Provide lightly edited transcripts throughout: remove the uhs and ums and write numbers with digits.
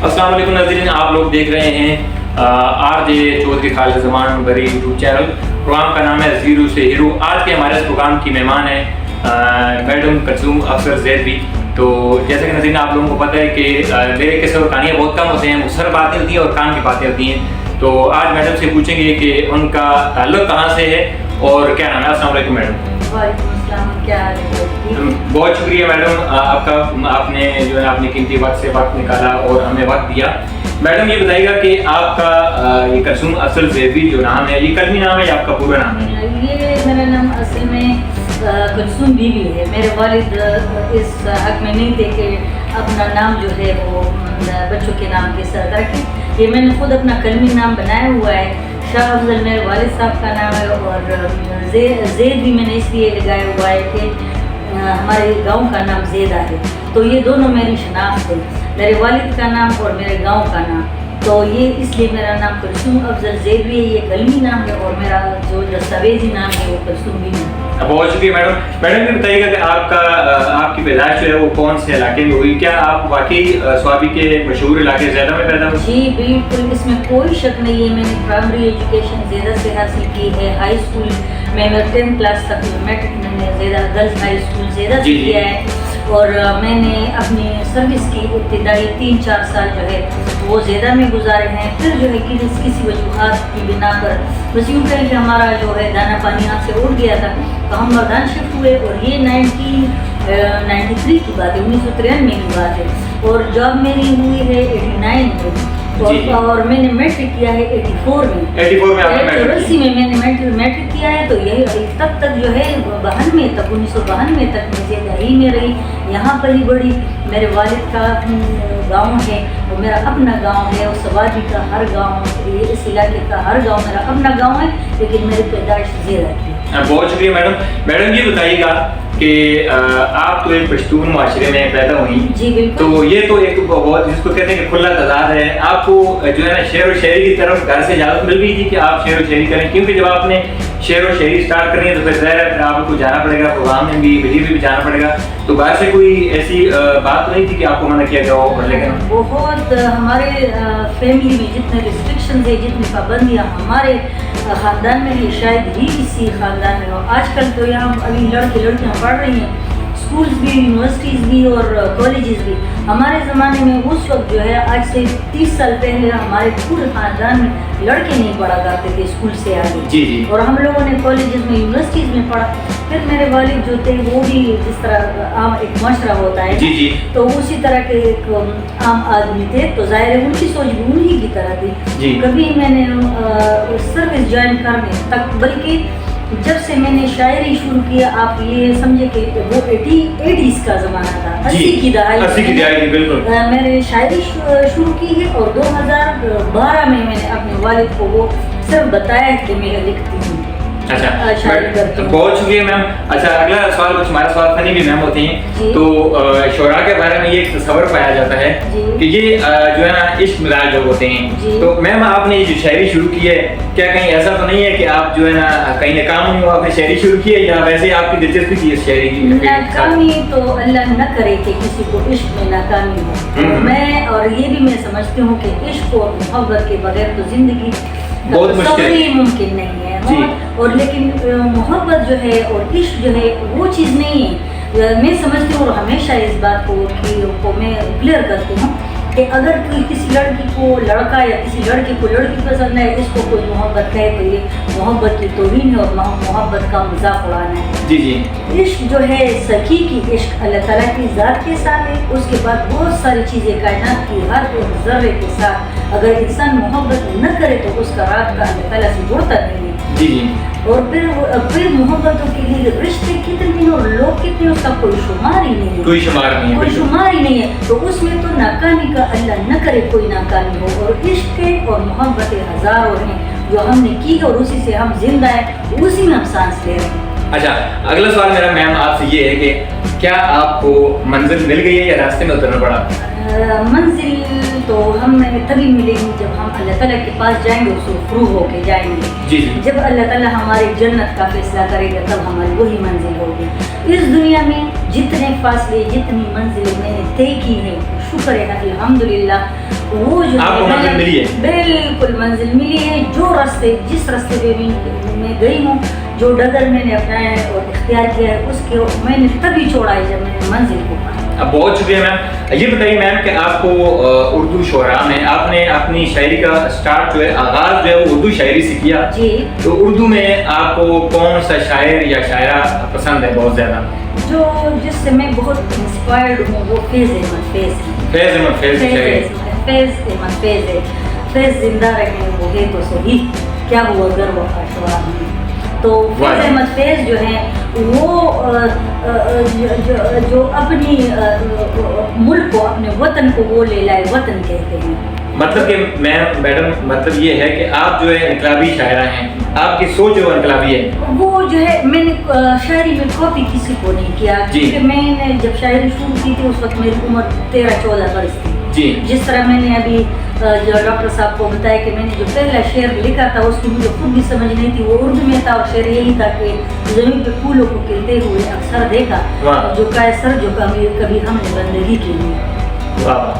السلام علیکم ناظرین، آپ لوگ دیکھ رہے ہیں آر جے چودھری خالد زمان بری یوٹیوب چینل۔ پروگرام کا نام ہے زیرو سے ہیرو۔ آج کے ہمارے اس پروگرام کی مہمان ہیں میڈم کلثوم افسر زیدوی۔ تو جیسے کہ ناظرین آپ لوگوں کو پتہ ہے کہ میرے قصے اور کہانیاں بہت کم ہوتے ہیں، مختصر باتیں ہوتی ہیں اور کام کی باتیں ہوتی ہیں۔ تو آج میڈم سے پوچھیں گے کہ ان کا تعلق کہاں سے ہے اور کیا نام ہے۔ السلام علیکم میڈم۔ وعلیکم السلام، کیا حال ہے؟ بہت شکریہ میڈم آپ کا، آپ نے جو ہے اپنے قیمتی وقت سے وقت نکالا اور ہمیں وقت دیا۔ میڈم یہ بتائیے گا کہ آپ کا یہ کلثوم افسر زیدوی جو نام ہے، یہ کلمی نام ہے یا آپ کا پورا نام ہے؟ یہ میرا نام اصل میں کلثوم بیوی ہے۔ میرے والد اس حق میں نہیں تھے کہ اپنا نام جو ہے وہ بچوں کے نام کے ساتھ رکھیں۔ یہ میں نے خود اپنا کلمی نام بنایا ہوا ہے۔ شاہ افضل میرے والد صاحب کا نام ہے اور زید بھی میں نے اس لیے لگایا ہوا ہے کہ ہمارے گاؤں کا نام زیدہ ہے، تو یہ دونوں میری شناخت ہے، میرے والد کا نام اور میرے گاؤں کا نام۔ تو یہ اس لیے میرا نام کلثوم افضل زیدوی ہے، یہ کلمی نام ہے، اور میرا جو دستاویزی نام ہے وہ کلثوم بیوی ہے۔ بہت شکریہ میڈم۔ میڈم یہ بتائیے گا کہ آپ کی پیدائش جو ہے وہ کون سے علاقے میں ہوئی؟ کیا آپ واقعی سوابی کے مشہور علاقے زیدہ میں پیدا ہوئی؟ جی بالکل، اس میں کوئی شک نہیں ہے۔ میں نے پرائمری ایجوکیشن زیدہ سے حاصل کی ہے۔ ہائی اسکول میں 10th کلاس تک میٹرک میں نے زیدہ گرلز ہائی اسکول زیدہ سے کیا ہے، اور میں نے اپنی سروس کی ابتدائی 3-4 سال جو ہے وہ زیدہ میں گزارے ہیں۔ پھر جو ہے کسی وجوہات کی بنا پر بس یوں کہیں کہ ہمارا جو ہے دانا پانی ہاتھ سے اڑ گیا تھا، تو ہم مردان شفٹ ہوئے، اور یہ 1993 کی بات ہے، 1993 کی بات ہے، اور جاب میری ہوئی ہے 89 میں، اور میں نے میٹرک کیا ہے 84 میں۔ 84 میں میں نے میٹرک کیا ہے، تو یہی تب تک جو ہے 1992 تک 1992 تک میں زیدہ ہی میں رہی، یہاں پر ہی بڑی۔ میرے والد کا گاؤں ہے اور میرا اپنا گاؤں ہے، اور سوابی کا ہر گاؤں، اس علاقے کا ہر گاؤں میرا اپنا گاؤں ہے، لیکن میری پیدائش زیدہ کی۔ بہت شکریہ میڈم۔ میڈم یہ بتائیے گا کہ آپ تو ایک پشتون معاشرے میں پیدا ہوئی، جی بالکل، تو یہ تو ایک بہت جس کو کہتے ہیں کہ کھلا تضاد ہے۔ آپ کو جو ہے نا شعر و شاعری کی طرف گھر سے اجازت مل گئی تھی کہ آپ شعر و شاعری کریں؟ کیونکہ جب آپ نے شعر و شاعری اسٹارٹ کرنی ہے تو پھر ظاہر ہے پھر آپ کو جانا پڑے گا، پروگرام میں بھی ویڈیو بھی جانا پڑے گا، تو گھر سے کوئی ایسی بات نہیں تھی کہ آپ کو منع کیا جاؤ؟ لیکن بہت ہمارے فیملی میں جتنے ریسٹرکشنز ہیں، جتنی پابندیاں ہمارے خاندان میں ہے، شاید ہی کسی خاندان میں ہو۔ آج کل تو یہاں ابھی لڑکیاں پڑھ رہی ہیں، اسکولز بھی، یونیورسٹیز بھی اور کالجز بھی۔ ہمارے زمانے میں اس وقت جو ہے آج سے 30 سال پہلے ہمارے پورے خاندان میں لڑکے نہیں پڑھا کرتے تھے اسکول سے آگے، اور ہم لوگوں نے کالجز میں، یونیورسٹیز میں پڑھا۔ پھر میرے والد جو تھے وہ بھی جس طرح عام ایک معاشرہ ہوتا ہے تو اسی طرح کے ایک عام آدمی تھے، تو ظاہر ہے ان کی سوچ بھی انہی کی طرح تھی۔ کبھی میں نے سروس جوائن کرنے تک، بلکہ جب سے میں نے شاعری شروع کیا، آپ یہ سمجھے کہ وہ 80s کا زمانہ تھا، 80 کی دہائی، بالکل میں نے شاعری شروع کی ہے، اور 2012 میں نے اپنے والد کو وہ صرف بتایا کہ میں لکھتی ہوں۔ اچھا، بہت شکریہ میم۔ اچھا، اگلا سوال، کچھ ہمارے سوال فنی بھی میم ہوتے ہیں، تو شعراء کے بارے میں یہ ایک تصور پایا جاتا ہے کہ یہ جو ہے نا عشق مزاج لوگ ہوتے ہیں، تو میم آپ نے یہ جو شاعری شروع کی ہے، کیا کہیں ایسا تو نہیں ہے کہ آپ جو ہے نا کہیں ناکام ہو، آپ نے شاعری شروع کی ہے، یا ویسے آپ کی دلچسپی تھی اس شاعری کی؟ ناکامی تو اللہ نہ کرے کہ کسی کو عشق میں ناکامی ہو۔ میں اور یہ بھی میں سمجھتی ہوں کہ عشق اور محبت کے بغیر تو زندگی تصوری ممکن نہیں ہے، اور لیکن محبت جو ہے اور عشق جو ہے وہ چیز نہیں ہے۔ میں سمجھتی ہوں اور ہمیشہ اس بات کو میں کلیئر کرتی ہوں کہ اگر کوئی کسی لڑکی کو لڑکا یا کسی لڑکے کو لڑکی پسند ہے، اس کو کوئی محبت ہے، تو یہ محبت کی توہین ہے اور محبت کا مذاق اڑانا ہے۔ عشق جو ہے سخی کی عشق اللہ تعالیٰ کی ذات کے ساتھ ہے، اس کے بعد بہت ساری چیزیں کائنات کی ہر ایک ذرے کے ساتھ اگر انسان محبت نہ کرے تو اس کا رات کا اللہ تعالیٰ سے جڑتا نہیں ہے۔ اور پھر محبتوں کے لیے رشتے کتنے ہیں اور لوگ کتنے، اس کا کوئی شمار ہی نہیں ہے، کوئی شمار ہی نہیں ہے۔ تو اس میں تو ناکامی کا اللہ نہ کرے کوئی ناکامی ہو، اور عشق اور محبتیں ہزاروں ہیں جو ہم نے کی ہے، اور اسی سے ہم زندہ ہیں، اسی میں ہم سانس لے رہے ہیں۔ اچھا، اگلا سوال میرا میم آپ سے یہ ہے کہ کیا آپ کو منزل مل گئی ہے یا راستے میں اترنا پڑا؟ منزل تو ہمیں تبھی ملے گی جب ہم اللہ تعالیٰ کے پاس جائیں گے، اس کو فروغ ہو کے جائیں گے۔ جب اللہ تعالیٰ ہمارے جنت کا فیصلہ کرے گا تب ہماری وہی منزل ہوگی۔ اس دنیا میں جتنے فاصلے، جتنی منزلیں میں نے طے کی ہیں، शुक्र है अल्हम्दुलिल्लाह। वो जो आपको मंजिल मिली है? बिल्कुल मंजिल मिली है। जो रास्ते जिस रास्ते पे मैं गई हूँ, जो डगर मैंने अपनाया है और इख्तियार किया है, उसके मैंने तभी छोड़ा है जब मैंने मंजिल को पाया। अब बहुत शुक्रिया मैम। ये बताइए मैम कि आपको उर्दू शुरा में आपने अपनी शायरी का स्टार्ट जो है, आगाज़ जो है वो उर्दू शायरी से किया जी। तो उर्दू में आपको कौन सा शायर या शायरा पसंद है बहुत ज़्यादा? जो जिससे मैं बहुत इंस्पायर्ड हूँ वो फैज़ अहमद फैज़ है। फैज़ अहमद फैज़ फैज़ शायरी। अहमद फैज़ है। फैज़ जिंदा रहे वो है तो सही, क्या हुआ अगर वो आशवा में। तो फैज़ अहमद फैज़ जो है वो जो अपनी मुल्क को, अपने वतन को वो ले लाए, वतन कहते हैं। मतलब कि मैडम मतलब ये है कि आप जो है इनकलाबी शायरा हैं, आपकी सोच जो इनकलाबी है। वो जो है मैंने शायरी में कॉपी किसी को नहीं किया, क्योंकि मैंने जब शायरी शुरू की थी उस वक्त मेरी उम्र 13-14 वर्ष थी जी। जिस तरह मैंने अभी जो डॉक्टर साहब को बताया कि मैंने जो पहला शेर लिखा था उसकी मुझे खुद भी समझ नहीं थी, वो उर्दू में था और शेर यही था कि ज़मीन पे फूलों को खिलते हुए अक्सर देखा, जो का सर जो कभी हमने बंदगी की नहीं।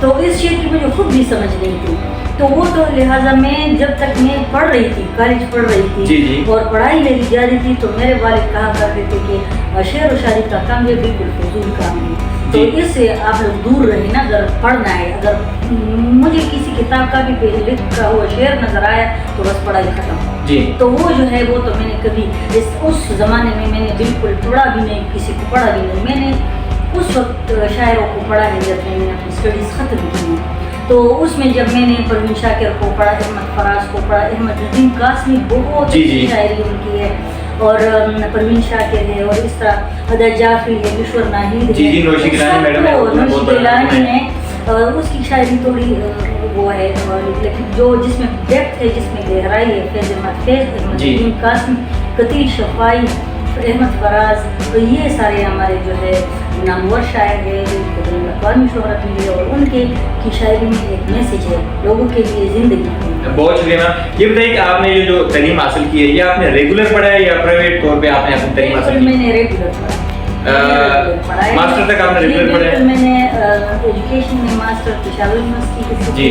तो इस शेर की मुझे खुद भी समझ नहीं थी। तो वो तो लिहाजा मैं जब तक मैं पढ़ रही थी, कॉलेज पढ़ रही थी जी। और पढ़ाई मेरी जारी थी, तो मेरे वालिद कहा करते थे कि शेर व शायरी का काम ये बिल्कुल फजूल काम है, तो इससे आप लोग दूर रहे ना। अगर पढ़ना है, अगर मुझे किसी किताब का भी लिखा हुआ शेर नजर आया तो बस पढ़ाई खत्म जी। तो वो जो है वो तो मैंने कभी उस ज़माने में मैंने बिल्कुल पढ़ा भी नहीं, किसी को पढ़ा भी नहीं। मैंने उस वक्त शायरों को पढ़ा है जब मैंने अपनी स्टडीज़ ख़त्म की। तो उसमें जब मैंने परवीन शाकिर को पढ़ा, अहमद फराज को पढ़ा, अहमद नदीम कासमी बहुत अच्छी शायरी उनकी है, और परवीन शाकिर है, और इस तरह अदा जाफरी है, विश्वर नाहिद है, नौशी गिलानी है, उसकी शायरी थोड़ी वो है, लेकिन जो जिसमें डेप्थ है, जिसमें गहराई है, फैज़ अहमद नदीम कासमी, कतीर शफाई, अहमद फराज, तो ये सारे हमारे जो है नामवर शायर है, अक़वामी शोहरत मिली है, और उनके की शायरी में एक मैसेज है लोगों के लिए ज़िंदगी। बहुत शुक्रिया मैम। ये बताइए कि आपने ये जो तालीम हासिल की है ये आपने रेगुलर पढ़ा है या प्राइवेट तौर पे आपने अपनी तालीम हासिल की? मैंने रेगुलर पढ़ा। मास्टर तक आपने रेगुलर पढ़ा है? मैंने एजुकेशन में मास्टर पेशावर यूनिवर्सिटी जी।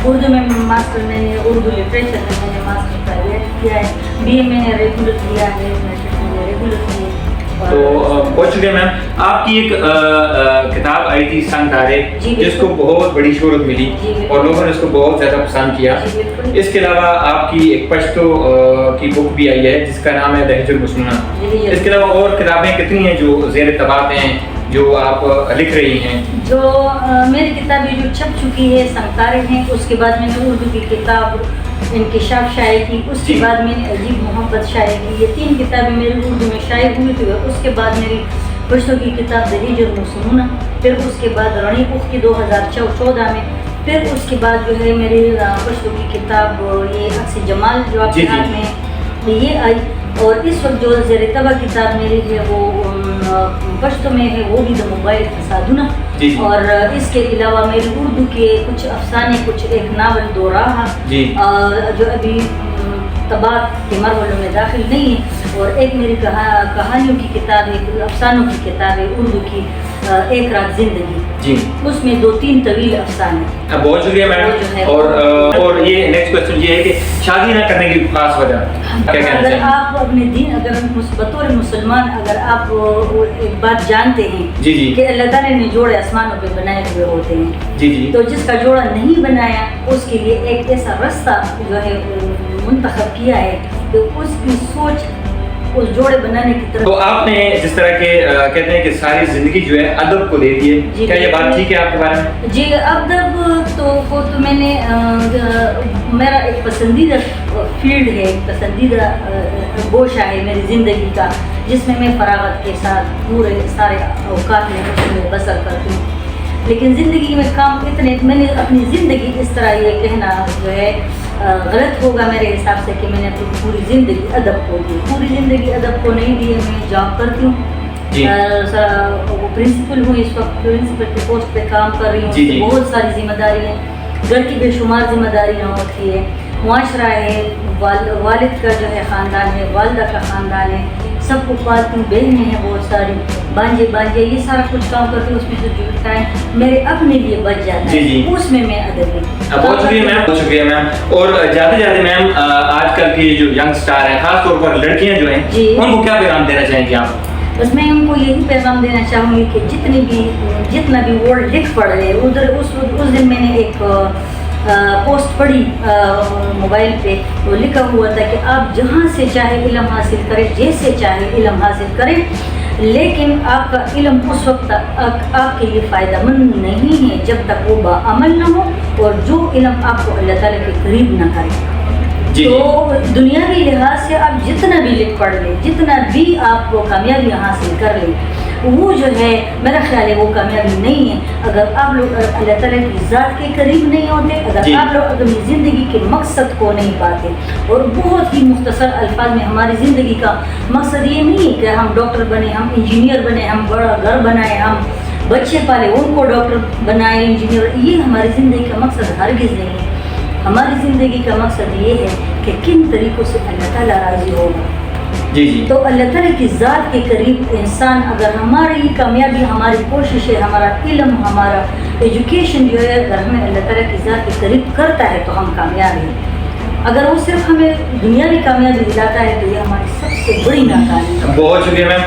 उर्दू में मास्टर, मैंने उर्दू लिटरेचर में मैंने मास्टर प्राइवेट किया है, BA मैंने रेगुलर किया है, रेगुलर किया। तो बहुत शुक्रिया मैम। आपकी एक किताब आई थी संग तारे, जिसको बहुत बड़ी शोहरत मिली और लोगों ने उसको बहुत ज़्यादा पसंद किया। इसके अलावा आपकी एक पश्तो की बुक भी आई है जिसका नाम है दहजुल मुस्लिमा। इसके अलावा और किताबें कितनी हैं जो ज़ेर तबात हैं जो आप लिख रही हैं? जो मेरी किताबें जो छप चुकी है संग तारे हैं, उसके बाद मैंने उर्दू की किताब इंकिशाफ शाये की, उसके बाद मैंने अजीब मोहब्बत शाये की। ये 3 किताबें मेरी उर्दू में शाये हुई थी। उसके बाद मेरी पश्तो की किताब दहजुल मुस्लिमा, फिर उसके बाद रानी उख की 2014 में, फिर उसके बाद जो है मेरी पश्तो की किताब ये अक्स जमाल जो आपके हाथ में ये आई, और इस वक्त जो ज़ेर तबा किताब मेरी है वो पश्तो में है, वो भी द मोबाइल फसादुना। और इसके अलावा मेरी उर्दू के कुछ अफसाने, कुछ एक नावल दो राह जो अभी तबात के मरहलों में दाखिल नहीं है, और एक मेरी कहानियों की किताब है, अफसानों की किताब है उर्दू की, एक रात जिंदगी जी, उसमें 2-3 तवील अफसाने। बहुत शुक्रिया मैडम। और ये नेक्स्ट क्वेश्चन ये है कि शादी ना करने की खास वजह क्या कहना अगर चाहिए? आप अपने दीन, अगर बतौर मुसलमान अगर आप एक बात जानते हैं जी कि अल्लाह ताला ने जोड़े आसमानों पे बनाए हुए होते हैं जी जी, तो जिसका जोड़ा नहीं बनाया उसके लिए एक ऐसा रास्ता जो है मुंतखब किया है कि उसकी सोच उस जोड़े बनाने की तरफ। तो आपने जिस तरह के कहते हैं कि सारी जिंदगी जो है अदब को दे दी है, क्या ये बात ठीक है आपके बारे में? जी, अदब तो मैंने मेरा एक पसंदीदा फील्ड है, एक पसंदीदा गोशा है मेरी ज़िंदगी का, जिसमें मैं फरागत के साथ पूरे सारे औकात में बसर करती हूँ। लेकिन ज़िंदगी में काम इतने, मैंने अपनी ज़िंदगी इस तरह ये कहना जो है गलत होगा मेरे हिसाब से कि मैंने अपनी पूरी ज़िंदगी अदब को दी। पूरी ज़िंदगी अदब को नहीं दी है। मैं जॉब करती हूँ, वो प्रिंसिपल हूँ, इस वक्त प्रिंसिपल की पोस्ट पे काम कर रही हूँ। बहुत सारी जिम्मेदारी है, घर की बेशुमार जिम्मेदारियाँ होती है, मुआशरा है, वालिद का जो है ख़ानदान है, वालदा का ख़ानदान है, सबको पालती हूँ, बहनें हैं बहुत सारी, बांझे बांझे ये सारा कुछ काम करती हूँ, उसमें से जो टाइम मेरे अपने लिए बच जाता है उसमें मैं अदबी। बहुत शुक्रिया मैम, बहुत शुक्रिया मैम। और जाते जाते मैम आजकल की जो यंग स्टार हैं, खास तौर पर लड़कियां जो हैं, उनको क्या पैगाम देना चाहेंगी आप? बस मैं उनको यही पैगाम देना चाहूँगी कि जितना भी वर्ड लिख पढ़ रहे उधर उस दिन मैंने एक पोस्ट पढ़ी मोबाइल पे, वो लिखा हुआ था कि आप जहाँ से चाहे इल्म हासिल करें, जैसे चाहे इल्म हासिल करें, लेकिन आपका इल्म उस वक्त आपके लिए फ़ायदेमंद नहीं है जब तक वो बाअमल ना हो और जो इल्म आपको अल्लाह ताला के करीब ना करे। तो दुनियावी लिहाज से आप जितना भी लिख पढ़ लें, जितना भी आप वो कामयाबी हासिल कर लें, वो जो है मेरा ख्याल है वो कामयाबी नहीं है अगर आप लोग अल्लाह ताला की ज़ात के करीब नहीं होते, अगर आप लोग अपनी ज़िंदगी के मकसद को नहीं पाते। और बहुत ही मुख्तसर अल्फाज में हमारी ज़िंदगी का मकसद ये नहीं है कि हम डॉक्टर बने, हम इंजीनियर बने, हम बड़ा घर बनाए, हम बच्चे पाले उनको डॉक्टर बनाए, इंजीनियर, ये हमारी ज़िंदगी का मकसद हरगिज़ नहीं है। हमारी ज़िंदगी का मकसद ये है कि किन तरीक़ों से अल्लाह ताला राज़ी होगा। तो अल्लाह ताला की ज़ात के करीब इंसान, अगर हमारी कामयाबी, हमारी कोशिश है, हमारा इल्म, हमारा एजुकेशन जो है, अगर हमें अल्लाह ताला की ज़ात के करीब करता है तो हम कामयाब हैं। अगर वो सिर्फ हमें दुनियावी कामयाबी दिलाता है तो ये हमारी सबसे बड़ी नाकामी है। बहुत शुक्रिया मैम।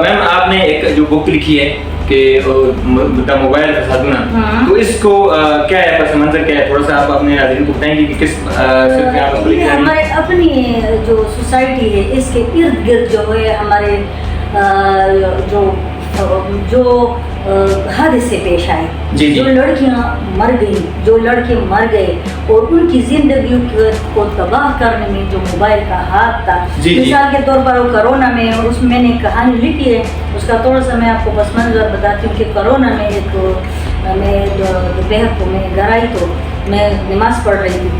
मैम आपने एक जो बुक लिखी है कि मोबाइल फसादुना, तो इसको क्या है, पस मंजर क्या है, थोड़ा सा आप अपने नाज़रीन को बताएंगे कि किस ये हमारे अपनी जो सोसाइटी है इसके इर्द गिर्द जो है हमारे जो हादसे पेश आए, जो लड़कियां मर गई, जो लड़के मर गए और उनकी जिंदगी को तबाह करने में जो मोबाइल का हाथ था। मिसाल के तौर पर वो कोरोना में, उसमें मैंने कहानी लिखी है, उसका थोड़ा सा मैं आपको बस मंजर बताती हूँ कि कोरोना में एक मैं दोपहर को मैं घर आई तो मैं नमाज़ पढ़ रही थी,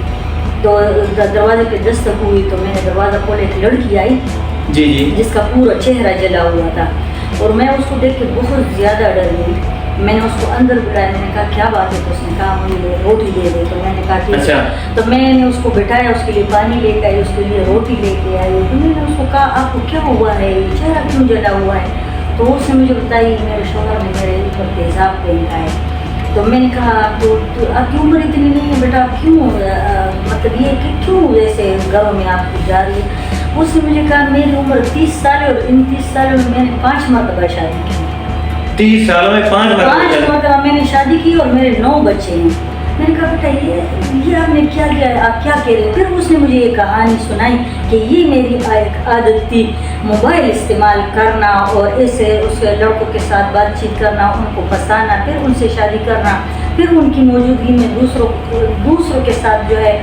तो दरवाजे पे दस्तक हुई, तो मैंने दरवाज़ा खोला, एक लड़की आई जिसका पूरा चेहरा जला हुआ था और मैं उसको देख के बहुत ज़्यादा डर गई। मैंने उसको अंदर बुलाया, मैंने कहा क्या बात है, तो उसने कहा मुझे रोटी दे दे। तो मैंने कहा ठीक। तो मैंने उसको बिठाया, उसके लिए पानी लेके आई, उसके लिए रोटी लेके आई। तो मैंने उसको कहा आपको क्या हुआ है, चेहरा क्यों जला हुआ है? तो उसने मुझे बताया मेरे शोहर ने मेरे ऊपर तेज़ाब पहना है। तो मैंने कहा आपकी उम्र इतनी नहीं है बेटा, क्यों मतलब ये कि क्यों ऐसे घरों में आप जा रही है? उसने मुझे कहा मेरी उम्र 30 साल है और इन 30 सालों में मैंने 5 मरतबा शादी की। 30 सालों में 5 मरतबा मैंने शादी की और मेरे 9 बच्चे हैं। मैंने कहा बेटा ये आपने क्या किया, आप क्या कह रहे? फिर उसने मुझे ये कहानी सुनाई कि ये मेरी एक आदत थी मोबाइल इस्तेमाल करना और ऐसे उसके लड़कों के साथ बातचीत करना, उनको फंसाना, फिर उनसे शादी करना, फिर उनकी मौजूदगी में दूसरों के साथ जो है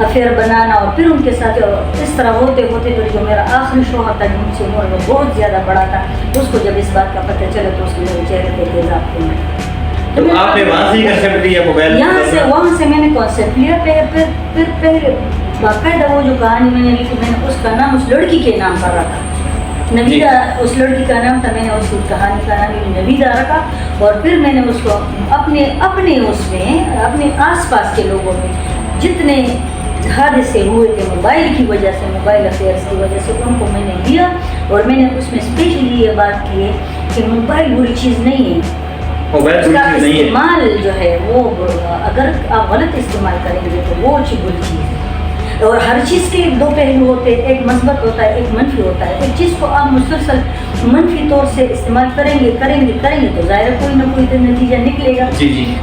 अफेयर बनाना और फिर उनके साथ इस तरह होते होते फिर जो मेरा आखिरी शौहर था जिनसे उम्र में बहुत ज़्यादा बड़ा था, उसको जब इस बात का पता चला तो उसने मेरे चेहरे पे तेज़ाब किया। तो आपने वहाँ से ही कंसेप्ट लिया मोबाइल? वहाँ से मैंने कॉन्सेप्ट लिया। फिर पहले बाकायदा वो जो कहानी मैंने लिखी, मैंने उसका नाम उस लड़की के नाम पर रखा, नवीदा उस लड़की का नाम था। मैंने उस कहानी का नाम नवीदा रखा और फिर मैंने उसको अपने उसमें अपने आसपास के लोगों में जितने हादसे हुए थे मोबाइल की वजह से, मोबाइल अफेयर्स की वजह से, उनको मैंने लिया और मैंने उसमें स्पेशली ये बात की है कि मोबाइल बुरी चीज़ नहीं है। उसका इस्तेमाल जो है वो अगर आप गलत इस्तेमाल करेंगे तो वो बुरी चीज़ है। और हर चीज़ के 2 पहलू होते हैं, एक मस्बत होता है, एक मनफी होता है। एक चीज़ को आप मुसलसल मनफी तौर से इस्तेमाल करेंगे तो ज़ाहिर कोई ना कोई तो नतीजा निकलेगा।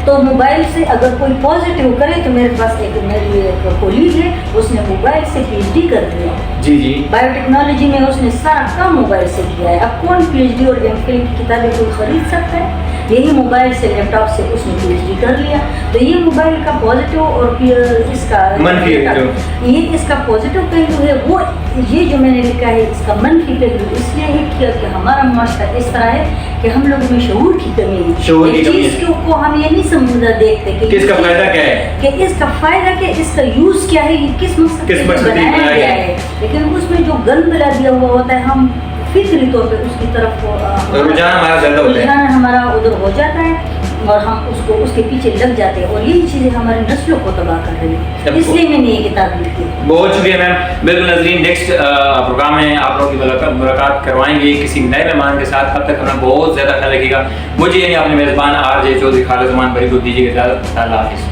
तो मोबाइल से अगर कोई पॉजिटिव करे, तो मेरे पास मेरी एक कोलीग है, उसने मोबाइल से PhD कर दिया। बायोटेक्नोलॉजी में उसने सारा काम मोबाइल से किया है। अब कौन PhD और MPhil की किताबें कोई ख़रीद सकता है? यही मोबाइल से, लैपटॉप से उसने PhD कर लिया। तो ये मोबाइल का पॉजिटिव और इसका मनफी, ये इसका पॉजिटिव पहलू है। वो ये जो मैंने लिखा है इसका मनफी पहलू इसलिए है कि हमारा माशरा इस तरह है कि हम लोगों में शऊर की कमी है। इस चीज़ को हम ये नहीं समझना देखते कि इसका फ़ायदा क्या है, कि इसका फ़ायदा क्या, इसका यूज़ क्या है, किस मकसद से बनाया गया है। लेकिन उसमें जो गंद मिला दिया हुआ होता है, हम फिक्री तौर पे उसकी तरफ रुझान हमारा उधर हो जाता है। اور ہم اس کو اس کے پیچھے لگ جاتے ہیں اور یہی چیزیں ہماری نسلوں کو تباہ کر رہی ہیں. اس لیے میں نے یہ کتاب لکھی. بہت شکریہ میم. بالکل ناظرین, نیکسٹ پروگرام میں آپ لوگوں کی ملاقات کروائیں گے کسی نئے مہمان کے ساتھ. تب تک ہمیں بہت زیادہ خیال رکھیے گا. مجھے یعنی اپنے میزبان RJ چودھری خالد زمان بری کو دیجیے اجازت. اللہ حافظ.